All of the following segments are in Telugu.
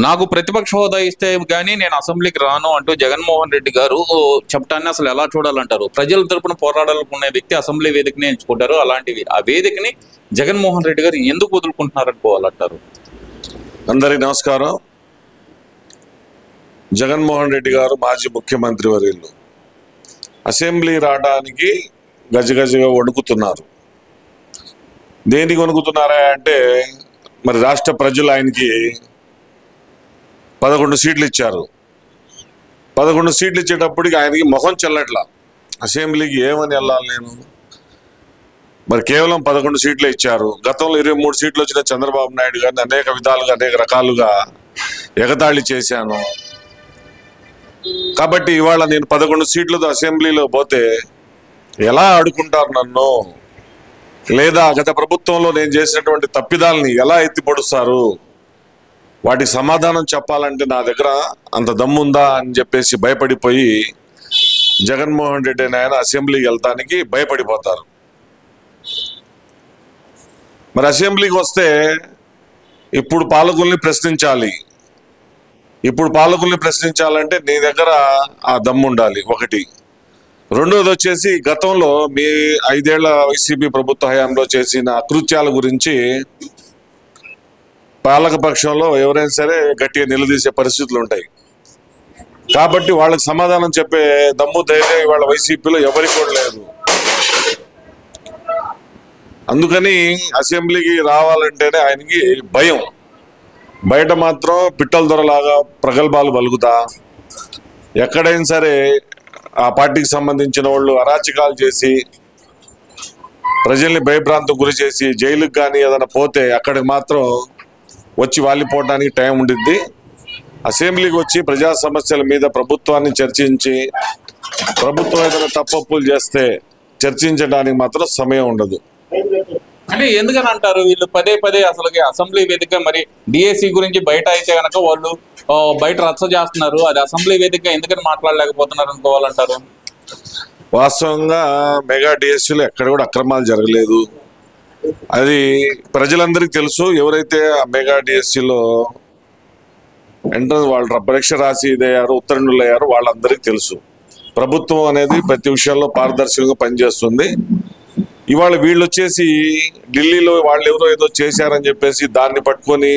నాకు ప్రతిపక్ష హోదా ఇస్తే గానీ నేను అసెంబ్లీకి రాను అంటూ జగన్మోహన్ రెడ్డి గారు చెప్పటాన్ని అసలు ఎలా చూడాలంటారు? ప్రజల తరపున పోరాడాలనుకునే వ్యక్తి అసెంబ్లీ వేదికని ఎంచుకుంటారు. అలాంటివి ఆ వేదికని జగన్మోహన్ రెడ్డి గారు ఎందుకు వదులుకుంటున్నారనుకోవాలంటారు? అందరికీ నమస్కారం. జగన్మోహన్ రెడ్డి గారు మాజీ ముఖ్యమంత్రి వర్యులు అసెంబ్లీ రావడానికి గజగజగా వణుకుతున్నారు. దేనికి వణుకుతున్నారా అంటే, మరి రాష్ట్ర ప్రజలు ఆయనకి 11 సీట్లు ఇచ్చారు. 11 సీట్లు ఇచ్చేటప్పటికి ఆయనకి మొహం చెల్లట్లా. అసెంబ్లీకి ఏమని వెళ్ళాలి నేను? మరి కేవలం 11 సీట్లు ఇచ్చారు. గతంలో 23 సీట్లు వచ్చిన చంద్రబాబు నాయుడు గారిని అనేక విధాలుగా అనేక రకాలుగా ఎగతాళి చేశాను. కాబట్టి ఇవాళ నేను 11 సీట్లతో అసెంబ్లీలో పోతే ఎలా ఆడుకుంటారు నన్ను? లేదా గత ప్రభుత్వంలో నేను చేసినటువంటి తప్పిదాలని ఎలా ఎత్తిపడుస్తారు? వాటికి సమాధానం చెప్పాలంటే నా దగ్గర అంత దమ్ముందా అని చెప్పేసి భయపడిపోయి జగన్మోహన్ రెడ్డి ఆయన అసెంబ్లీకి వెళ్తానికి భయపడిపోతారు. మరి అసెంబ్లీకి వస్తే ఇప్పుడు పాలకుల్ని ప్రశ్నించాలి. ఇప్పుడు పాలకుల్ని ప్రశ్నించాలంటే నీ దగ్గర ఆ దమ్ము ఉండాలి, ఒకటి. రెండోది వచ్చేసి, గతంలో మీ 5 ఏళ్ల వైసీపీ ప్రభుత్వ హయాంలో చేసిన అకృత్యాల గురించి పాలకపక్షంలో ఎవరైనా సరే గట్టిగా నిలదీసే పరిస్థితులు ఉంటాయి. కాబట్టి వాళ్ళకి సమాధానం చెప్పే దమ్ము ధైర్యం ఇవాళ వైసీపీలో ఎవరికి కూడా లేదు. అందుకని అసెంబ్లీకి రావాలంటేనే ఆయనకి భయం. బయట మాత్రం పిట్టల దొరలాగా ప్రగల్భాలు పలుకుతా, ఎక్కడైనా సరే ఆ పార్టీకి సంబంధించిన వాళ్ళు అరాచకాలు చేసి ప్రజల్ని భయభ్రాంతికి గురి చేసి జైలుకి కానీ ఏదైనా పోతే అక్కడికి మాత్రం వచ్చి వాలిపోవడానికి టైం ఉండిద్ది. అసెంబ్లీకి వచ్చి ప్రజా సమస్యల మీద ప్రభుత్వాన్ని చర్చించి ప్రభుత్వం ఏదైనా తప్పప్పులు చేస్తే చర్చించడానికి మాత్రం సమయం ఉండదు. అంటే ఎందుకని అంటారు వీళ్ళు పదే పదే అసలుకి అసెంబ్లీ వేదిక? మరి డిఎస్సి గురించి బయట అయితే కనుక వాళ్ళు బయట రచ్చ చేస్తున్నారు, అది అసెంబ్లీ వేదిక ఎందుకని మాట్లాడలేకపోతున్నారు అనుకోవాలంటారు? వాస్తవంగా మెగా డిఎస్సీలో ఎక్కడ కూడా అక్రమాలు జరగలేదు. అది ప్రజలందరికీ తెలుసు. ఎవరైతే ఆ మెగా డిఎస్సీలో ఎంట్రన్స్ వాళ్ళు పరీక్ష రాసి ఇదయ్యారు, ఉత్తీర్ణులు అయ్యారు, వాళ్ళందరికీ తెలుసు. ప్రభుత్వం అనేది ప్రతి విషయంలో పారదర్శకంగా పనిచేస్తుంది. ఇవాళ వీళ్ళు వచ్చేసి ఢిల్లీలో వాళ్ళు ఎవరో ఏదో చేశారని చెప్పేసి దాన్ని పట్టుకొని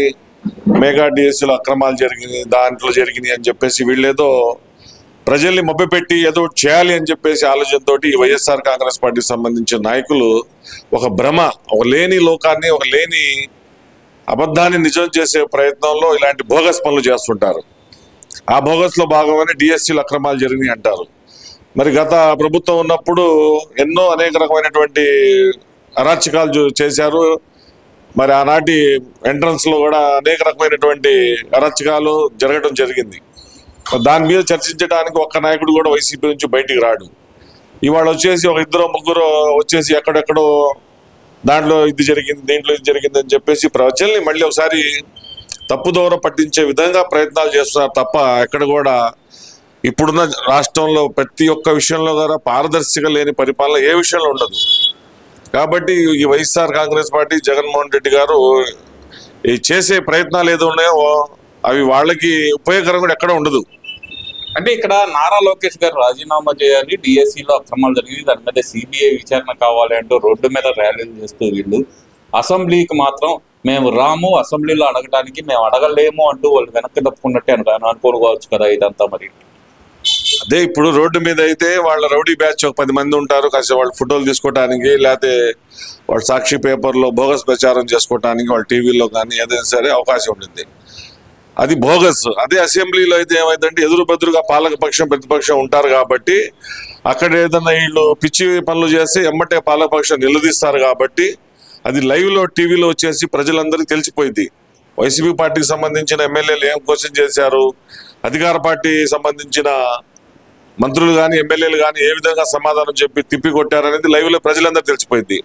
మెగా డిఎస్సీలో అక్రమాలు జరిగినాయి, దాంట్లో జరిగినాయి అని చెప్పేసి వీళ్ళేదో ప్రజల్ని మభ్యపెట్టి ఏదో చేయాలి అని చెప్పేసి ఆలోచనతో ఈ వైఎస్ఆర్ కాంగ్రెస్ పార్టీకి సంబంధించిన నాయకులు ఒక భ్రమ, ఒక లేని లోకాన్ని, ఒక లేని అబద్ధాన్ని నిజం చేసే ప్రయత్నంలో ఇలాంటి బోగస్ పనులు చేస్తుంటారు. ఆ బోగస్లో భాగమని డిఎస్సీలో అక్రమాలు జరిగినాయి అంటారు. మరి గత ప్రభుత్వం ఉన్నప్పుడు ఎన్నో అనేక రకమైనటువంటి అరాచకాలు చేశారు. మరి ఆనాటి ఎంట్రన్స్లో కూడా అనేక రకమైనటువంటి అరాచకాలు జరగడం జరిగింది. దాని మీద చర్చించడానికి ఒక్క నాయకుడు కూడా వైసీపీ నుంచి బయటికి రాడు. ఇవాళ వచ్చేసి ఒక 2-3 వచ్చేసి ఎక్కడెక్కడో దాంట్లో ఇది జరిగింది, దీంట్లో ఇది జరిగింది అని చెప్పేసి ప్రజల్ని మళ్ళీ ఒకసారి తప్పుదోవ పట్టించే విధంగా ప్రయత్నాలు చేస్తున్నారు తప్ప ఎక్కడ కూడా ఇప్పుడున్న రాష్ట్రంలో ప్రతి ఒక్క విషయంలో కూడా పారదర్శక లేని పరిపాలన ఏ విషయంలో ఉండదు. కాబట్టి ఈ వైఎస్ఆర్ కాంగ్రెస్ పార్టీ జగన్మోహన్ రెడ్డి గారు ఈ చేసే ప్రయత్నాలు ఏదో ఉన్నాయో అవి వాళ్ళకి ఉపయోగకరం కూడా ఎక్కడ ఉండదు. అంటే ఇక్కడ నారా లోకేష్ గారు రాజీనామా చేయాలి, డిఎస్సిలో అక్రమాలు జరిగింది, దాని మీద సిబిఐ విచారణ కావాలి అంటూ రోడ్డు మీద ర్యాలీలు చేస్తూ వీళ్ళు అసెంబ్లీకి మాత్రం మేము రాము, అసెంబ్లీలో అడగడానికి మేము అడగలేము అంటూ వాళ్ళు వెనక్కి తప్పుకున్నట్టే అనుకోవచ్చు కదా ఇదంతా. మరి అదే ఇప్పుడు రోడ్డు మీద అయితే వాళ్ళ రౌడీ బ్యాచ్ ఒక 10 మంది ఉంటారు, కాస్త వాళ్ళు ఫోటోలు తీసుకోవడానికి, లేకపోతే వాళ్ళు సాక్షి పేపర్లో బోగస్ ప్రచారం చేసుకోవడానికి, వాళ్ళ టీవీలో కానీ ఏదైనా సరే అవకాశం ఉంటుంది. అది బోగస్. అదే అసెంబ్లీలో అయితే ఏమైందంటే ఎదురు బెదురుగా పాలకపక్షం ప్రతిపక్షం ఉంటారు కాబట్టి అక్కడ ఏదన్నా వీళ్ళు పిచ్చి పనులు చేస్తే ఎమ్మటే పాలకపక్షం నిలదీస్తారు కాబట్టి అది లైవ్లో టీవీలో వచ్చేసి ప్రజలందరికీ తెలిసిపోయింది. వైసీపీ పార్టీకి సంబంధించిన ఎమ్మెల్యేలు ఏం క్వశ్చన్ చేశారు, అధికార పార్టీ సంబంధించిన మంత్రులు కానీ ఎమ్మెల్యేలు కానీ ఏ విధంగా సమాధానం చెప్పి తిప్పి కొట్టారనేది లైవ్లో ప్రజలందరూ తెలిసిపోయింది.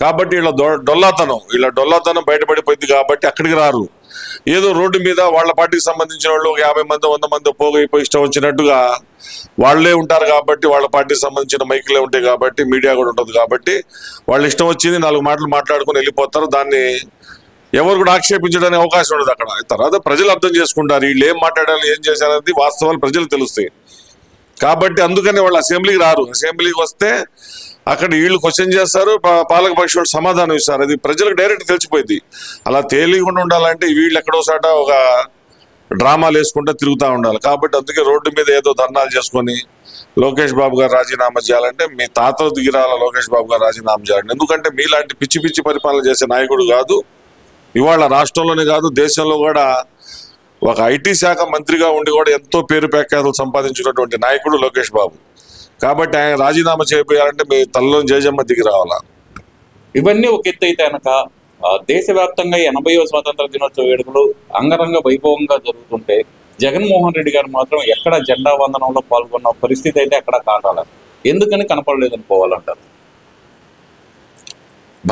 కాబట్టి వీళ్ళ డొల్లాతనం బయటపడిపోయింది కాబట్టి అక్కడికి రారు. ఏదో రోడ్డు మీద వాళ్ళ పార్టీకి సంబంధించిన వాళ్ళు 50 మంది 100 మంది పోగైపోయి ఇష్టం వచ్చినట్టుగా వాళ్ళే ఉంటారు కాబట్టి, వాళ్ళ పార్టీకి సంబంధించిన మైకులే ఉంటాయి కాబట్టి, మీడియా కూడా ఉంటుంది కాబట్టి వాళ్ళు ఇష్టం వచ్చింది 4 మాటలు మాట్లాడుకుని వెళ్ళిపోతారు. దాన్ని ఎవరు కూడా ఆక్షేపించడానికి అవకాశం ఉండదు అక్కడ. తర్వాత ప్రజలు అర్థం చేసుకుంటారు వీళ్ళు ఏం మాట్లాడాలి ఏం చేశారనేది వాస్తవాలు ప్రజలు తెలుస్తాయి. కాబట్టి అందుకని వాళ్ళు అసెంబ్లీకి రారు. అసెంబ్లీకి వస్తే అక్కడ వీళ్ళు క్వశ్చన్ చేస్తారు, పాలకపక్ష వాళ్ళు సమాధానం ఇస్తారు. అది ప్రజలకు డైరెక్ట్ తెలిసిపోయింది. అలా తేలికుండా ఉండాలంటే వీళ్ళు ఎక్కడోసాట ఒక డ్రామాలు వేసుకుంటూ తిరుగుతూ ఉండాలి. కాబట్టి అందుకే రోడ్డు మీద ఏదో ధర్నాలు చేసుకొని లోకేష్ బాబు గారు రాజీనామా చేయాలంటే మీ తాతలు దిగిరాల లోకేష్ బాబు గారు రాజీనామా చేయాలండి. ఎందుకంటే మీలాంటి పిచ్చి పిచ్చి పరిపాలన చేసే నాయకుడు కాదు. ఇవాళ రాష్ట్రంలోనే కాదు దేశంలో కూడా ఒక ఐటీ శాఖ మంత్రిగా ఉండి కూడా ఎంతో పేరు ప్రఖ్యాతులు సంపాదించినటువంటి నాయకుడు లోకేష్ బాబు. కాబట్టి ఆయన రాజీనామా చేయబోయాలంటే మీ తలలో జయజమ్మ దిగి రావాలా. ఇవన్నీ ఒక ఎత్తు అయితే కనుక దేశవ్యాప్తంగా 80వ స్వాతంత్ర దినోత్సవ వేడుకలు అంగరంగ వైభవంగా జరుగుతుంటే జగన్మోహన్ రెడ్డి గారు మాత్రం ఎక్కడ జెండా వందనంలో పాల్గొన్న పరిస్థితి అయితే ఎక్కడ కాటాల. ఎందుకని కనపడలేదని పోవాలంటారు?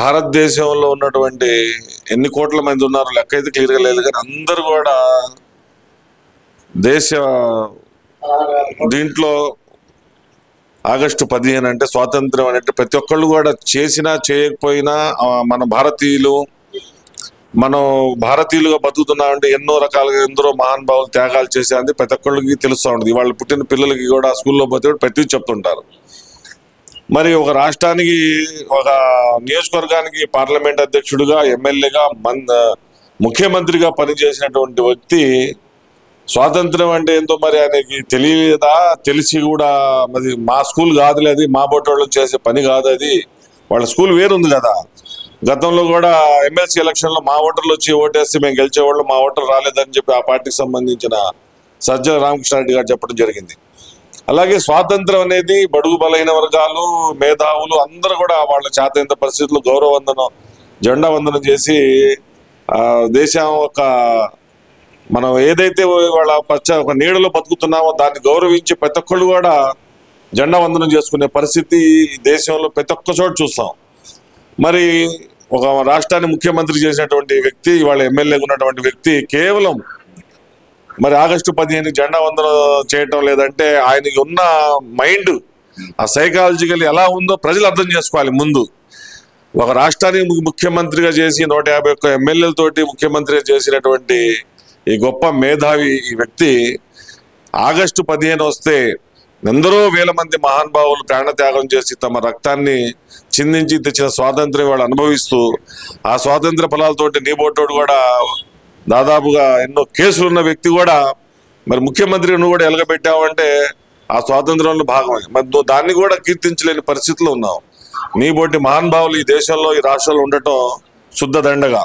భారతదేశంలో ఉన్నటువంటి ఎన్ని కోట్ల మంది ఉన్నారు లెక్క అయితే క్లియర్గా లేదు, కానీ అందరూ కూడా దేశ దీంట్లో ఆగస్టు 15 అంటే స్వాతంత్రం అంటే ప్రతి ఒక్కళ్ళు కూడా చేసినా చేయకపోయినా మన భారతీయులుగా బతుకుతున్నామంటే ఎన్నో రకాలుగా ఎందరో మహానుభావులు త్యాగాలు చేసేది ప్రతి ఒక్కళ్ళకి తెలుస్తూ ఉంటుంది. వాళ్ళు పుట్టిన పిల్లలకి కూడా స్కూల్లో పోతే కూడా ప్రతి చెప్తుంటారు. మరి ఒక రాష్ట్రానికి ఒక నియోజకవర్గానికి పార్లమెంట్ అధ్యక్షుడిగా ఎమ్మెల్యేగా ముఖ్యమంత్రిగా పనిచేసినటువంటి వ్యక్తి స్వాతంత్రం అంటే ఏంటో మరి ఆయనకి తెలియదా? తెలిసి కూడా మరి మా స్కూల్ కాదులే, అది మా బొట్టోళ్ళు చేసే పని కాదు, అది వాళ్ళ స్కూల్ వేరుంది కదా. గతంలో కూడా ఎమ్మెల్సీ ఎలక్షన్లో మా ఓటర్లు వచ్చి ఓటేస్తే మేము గెలిచేవాళ్ళు, మా ఓటర్ రాలేదని చెప్పి ఆ పార్టీకి సంబంధించిన సజ్జల రామకృష్ణారెడ్డి గారు చెప్పడం జరిగింది. అలాగే స్వాతంత్రం అనేది బడుగు బలైన వర్గాలు మేధావులు అందరూ కూడా వాళ్ళ చేతైన పరిస్థితుల్లో గౌరవవందనం జెండా వందనం చేసి దేశం ఒక మనం ఏదైతే వాళ్ళ ఒక నీడలో బతుకుతున్నామో దాన్ని గౌరవించి ప్రతి ఒక్కళ్ళు కూడా జెండా వందనం చేసుకునే పరిస్థితి దేశంలో ప్రతి ఒక్క చోట చూస్తాం. మరి ఒక రాష్ట్రాన్ని ముఖ్యమంత్రి చేసినటువంటి వ్యక్తి ఇవాళ ఎమ్మెల్యేగా ఉన్నటువంటి వ్యక్తి కేవలం మరి ఆగస్టు 15 జెండా వందనం చేయటం లేదంటే ఆయనకి ఉన్న మైండ్ ఆ సైకాలజికల్ ఎలా ఉందో ప్రజలు అర్థం చేసుకోవాలి. ముందు ఒక రాష్ట్రానికి ముఖ్యమంత్రిగా చేసి 151 ఎమ్మెల్యేలతోటి ముఖ్యమంత్రిగా చేసినటువంటి ఈ గొప్ప మేధావి ఈ వ్యక్తి ఆగస్టు 15 వస్తే ఎందరో వేల మంది మహానుభావులు ప్రాణత్యాగం చేసి తమ రక్తాన్ని చిందించి తెచ్చిన స్వాతంత్ర్యం వాళ్ళు అనుభవిస్తూ ఆ స్వాతంత్ర ఫలాలతోటి నీబోటోడు కూడా దాదాపుగా ఎన్నో కేసులు ఉన్న వ్యక్తి కూడా మరి ముఖ్యమంత్రిని నువ్వు కూడా ఎలగబెట్టావంటే ఆ స్వాతంత్రంలో భాగమే. మరి నువ్వు దాన్ని కూడా కీర్తించలేని పరిస్థితిలో ఉన్నావు. నీ బోటి మహానుభావులు ఈ దేశంలో ఈ రాష్ట్రంలో ఉండటం శుద్ధ దండగా.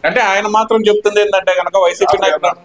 అంటే ఆయన మాత్రం చెప్తుంది ఏంటంటే కనుక వైసీపీ నాయకులు